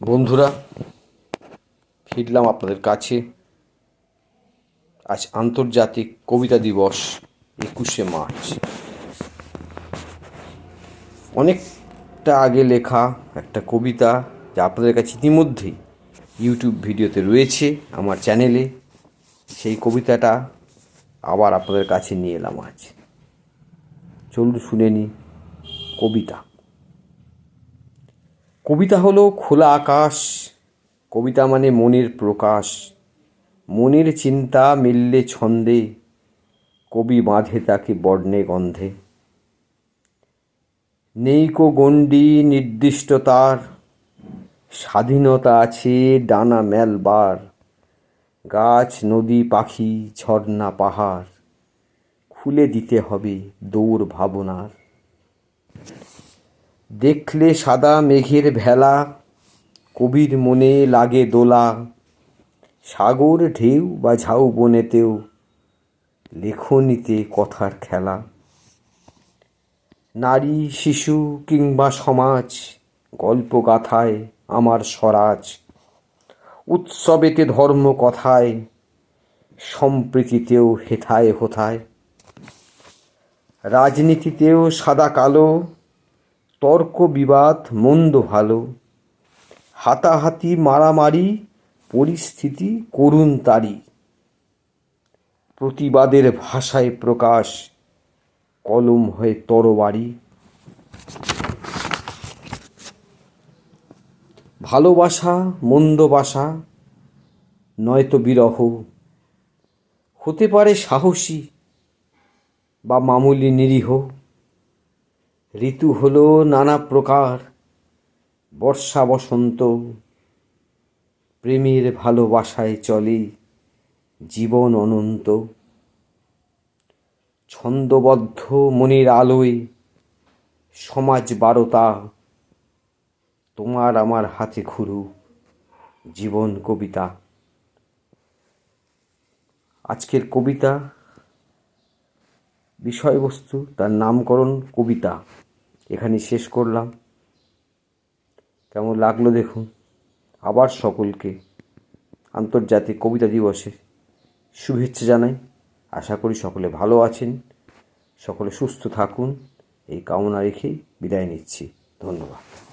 বন্ধুরা, ফিরলাম আপনাদের কাছে। আজ আন্তর্জাতিক কবিতা দিবস 21শে মার্চ। অনেকটা আগে লেখা একটা কবিতা, যা আপনাদের কাছে ইতিমধ্যেই ইউটিউব ভিডিওতে রয়েছে আমার চ্যানেলে। সেই কবিতাটা আবার আপনাদের কাছে নিয়ে এলাম আজ। চলুন শুনে নিই কবিতা। কবিতা হলো খোলা আকাশ, কবিতা মানে মনের প্রকাশ। মনের চিন্তা মিললে ছন্দে, কবি বাঁধে তাকে বর্ণে গন্ধে। নেই কো গণ্ডি নির্দিষ্ট তার, স্বাধীনতা আছে ডানা মেলবার। গাছ নদী পাখি ঝর্ণা পাহাড়, খুলে দিতে হবে দৌড় ভাবনার। দেখলে সাদা মেঘের ভেলা, কবির মনে লাগে দোলা। সাগর ঢেউ বা ঝাউবনেতেও, লেখনীতে কথার খেলা। নারী শিশু কিংবা সমাজ, গল্পগাথায় আমার স্বরাজ। উৎসবেতে ধর্ম কথায়, সম্প্রীতিতেও হেথায় হোথায়। রাজনীতিতেও সাদা কালো, তর্ক বিবাদ মন্দ ভালো। হাতাহাতি মারামারি, পরিস্থিতি করুণ তারি। প্রতিবাদের ভাষায় প্রকাশ, কলম হয়ে তরবারি। ভালোবাসা মন্দ বাসা, নয়তো বিরহ। হতে পারে সাহসী বা মামুলি নিরীহ। ঋতু হলো নানা প্রকার, বর্ষা বসন্ত। প্রেমের ভালোবাসায় চলে জীবন অনন্ত। ছন্দবদ্ধ মনের আলোয় সমাজ বারতা, তোমার আমার হাতে খুরু জীবন কবিতা। আজকের কবিতা বিষয়বস্তু, তার নামকরণ কবিতা, এখানে শেষ করলাম। কেমন লাগলো দেখুন। আবার সকলকে আন্তর্জাতিক কবিতা দিবসে শুভেচ্ছা জানাই। আশা করি সকলে ভালো আছেন, সকলে সুস্থ থাকুন, এই কামনা রেখেই বিদায় নিচ্ছি। ধন্যবাদ।